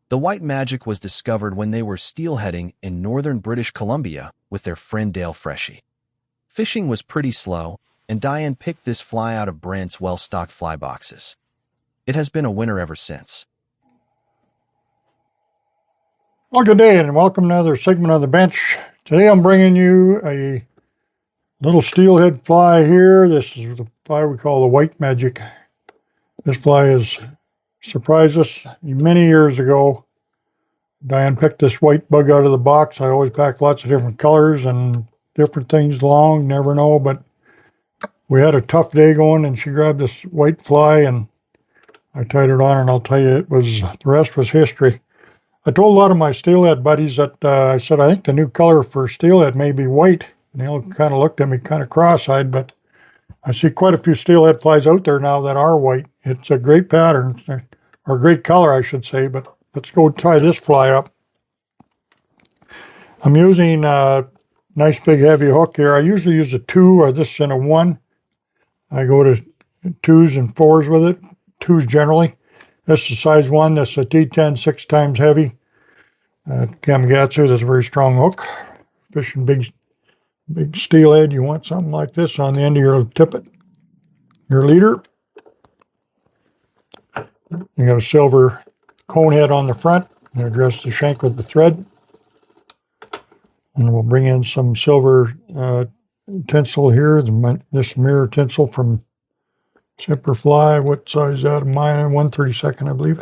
The white magic was discovered when they were steelheading in northern British Columbia with their friend Dale Freshie. Fishing was pretty slow, and Dyanne picked this fly out of Brent's well-stocked fly boxes. It has been a winner ever since. Well, good day and welcome to another segment on the bench. Today I'm bringing you a little steelhead fly here. This is the fly we call the white magic. This fly has surprised us many years ago. Dyanne picked this white bug out of the box. I always pack lots of different colors and different things along, never know, but we had a tough day going and she grabbed this white fly and I tied it on, and I'll tell you, the rest was history. I told a lot of my steelhead buddies that I said, I think the new color for steelhead may be white. And they all kind of looked at me kind of cross-eyed, but I see quite a few steelhead flies out there now that are white. It's a great pattern, or great color, I should say, but let's go tie this fly up. I'm using a nice big heavy hook here. I usually use a 2 or this in a 1. I go to 2s and 4s with it, 2s generally. This is size 1. This is a D10, 6 times heavy. Gamakatsu, that's a very strong hook. Fishing big steelhead, you want something like this on the end of your tippet, your leader. You got a silver cone head on the front. I'm going to dress the shank with the thread. And we'll bring in some silver tinsel here. This mirror tinsel from Zipper Fly. What size is that of mine? 1/32, I believe.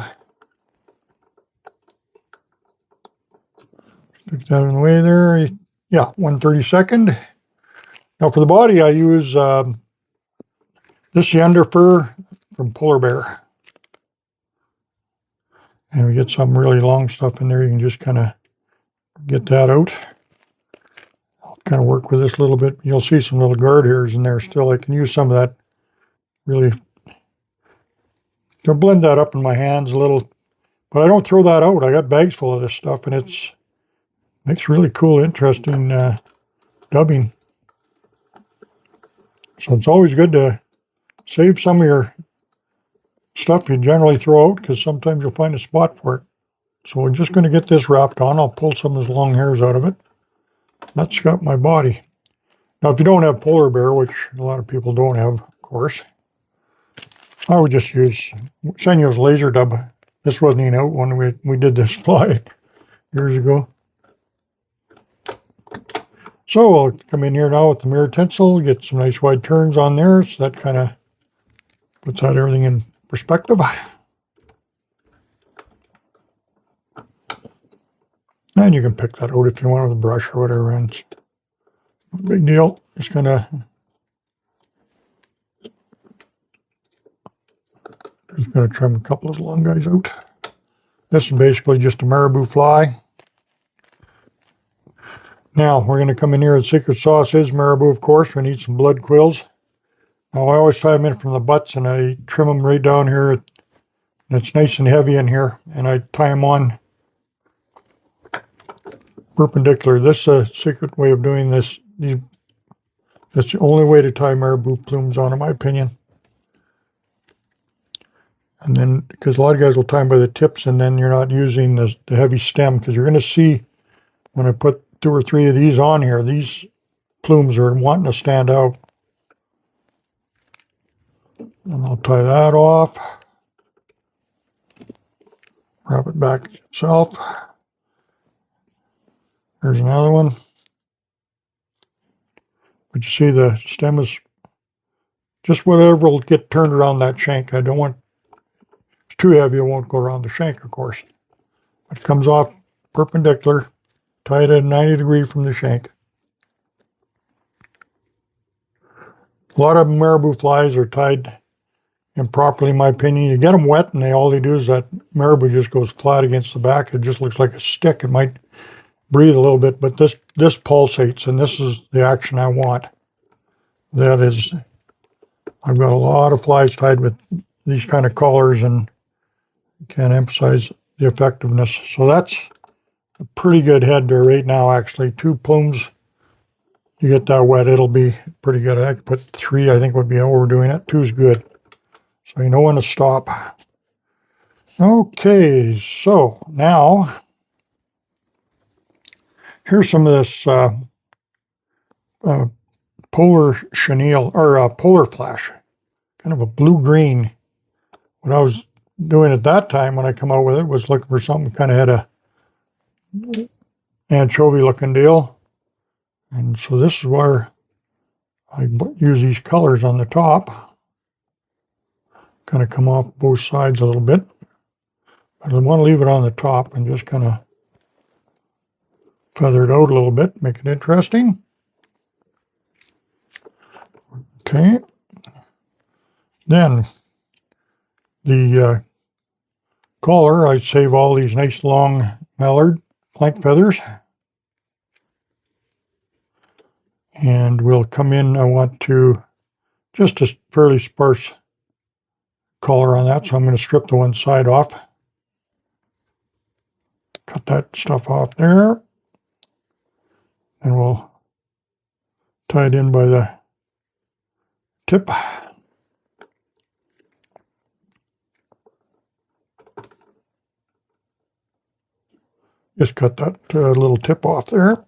Stick that in the way there. Yeah, 1/32. Now for the body, I use this yonder fur from Polar Bear. And we get some really long stuff in there. You can just kind of get that out. I'll kind of work with this a little bit. You'll see some little guard hairs in there still. I can use some of that. Really, I'll blend that up in my hands a little. But I don't throw that out. I got bags full of this stuff, and it makes really cool, interesting dubbing. So it's always good to save some of your stuff you generally throw out, because sometimes you'll find a spot for it. So we're just going to get this wrapped on. I'll pull some of those long hairs out of it. That's got my body. Now, if you don't have Polar Bear, which a lot of people don't have, of course, I would just use Senyo's laser dub. This wasn't even out when we did this fly years ago. So I'll come in here now with the mirror tinsel, get some nice wide turns on there, so that kind of puts out everything in perspective. And you can pick that out if you want with a brush or whatever, and it's no big deal. Just gonna trim a couple of those long guys out. This is basically just a marabou fly. Now, we're going to come in here. The secret sauce is marabou, of course. We need some blood quills. Now, I always tie them in from the butts, and I trim them right down here. And it's nice and heavy in here, and I tie them on perpendicular. This is a secret way of doing this. That's the only way to tie marabou plumes on, in my opinion. And then, because a lot of guys will tie them by the tips, and then you're not using the heavy stem, because you're going to see when I put 2 or 3 of these on here, these plumes are wanting to stand out. And I'll tie that off. Wrap it back itself. There's another one. But you see the stem is just whatever will get turned around that shank. I don't want, if it's too heavy, it won't go around the shank, of course. It comes off perpendicular, tied at 90 degrees from the shank. A lot of marabou flies are tied improperly, in my opinion. You get them wet, and all they do is that marabou just goes flat against the back. It just looks like a stick. It might breathe a little bit, but this pulsates, and this is the action I want. That is, I've got a lot of flies tied with these kind of collars, and can't emphasize the effectiveness. So that's a pretty good head there right now, actually. 2 plumes. You get that wet, it'll be pretty good. I could put 3, I think would be overdoing it. 2's good. So you know when to stop. Okay, so now here's some of this polar chenille, or polar flash, kind of a blue-green. What I was doing at that time when I come out with it was looking for something kind of had a anchovy-looking deal. And so this is where I use these colors on the top. Kind of come off both sides a little bit. But I want to leave it on the top and just kind of feather it out a little bit, make it interesting. Okay. Then the collar, I save all these nice long mallard plank feathers. And we'll come in, I want to just a fairly sparse collar on that, so I'm going to strip the one side off. Cut that stuff off there. And we'll tie it in by the tip. Just cut that little tip off there.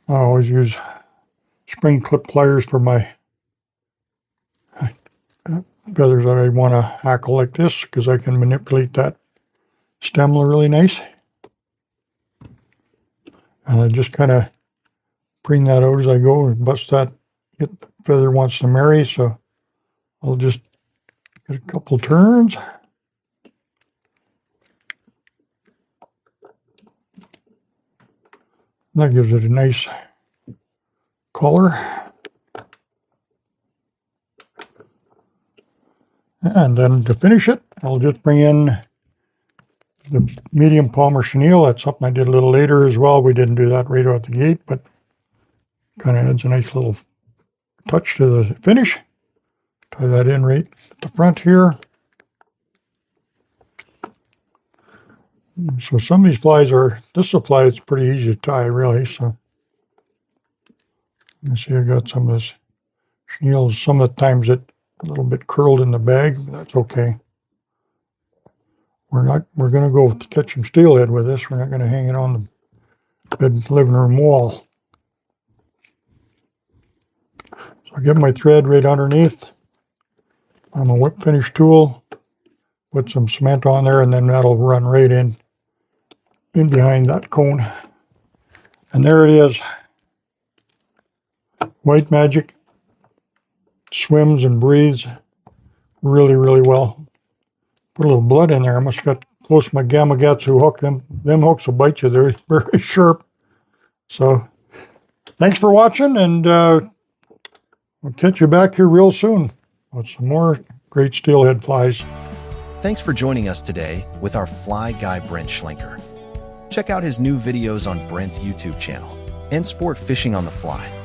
I always use spring clip pliers for my feathers that I want to hackle like this, because I can manipulate that stem really nice. And I just kind of bring that out as I go and bust that. The feather wants to marry, so I'll just get a couple turns. That gives it a nice color. And then to finish it, I'll just bring in the medium Palmer chenille. That's something I did a little later as well. We didn't do that right out the gate, but kind of adds a nice little touch to the finish. Tie that in right at the front here. So some of these flies are, this is a fly that's pretty easy to tie really, so you see I got some of this chenille. Some of the times it a little bit curled in the bag, but that's okay. We're going to go catch some steelhead with this. We're not going to hang it on the bed living room wall. So I get my thread right underneath. I'm a whip finish tool. Put some cement on there, and then that'll run right in behind that cone. And there it is. White Magic swims and breathes really, really well. Put a little blood in there. I must have got close to my Gamakatsu hook. Them hooks will bite you. They're very sharp. So thanks for watching, and we'll catch you back here real soon with some more great steelhead flies. Thanks for joining us today with our fly guy Brent Schlenker. Check out his new videos on Brent's YouTube channel and Sport Fishing on the Fly.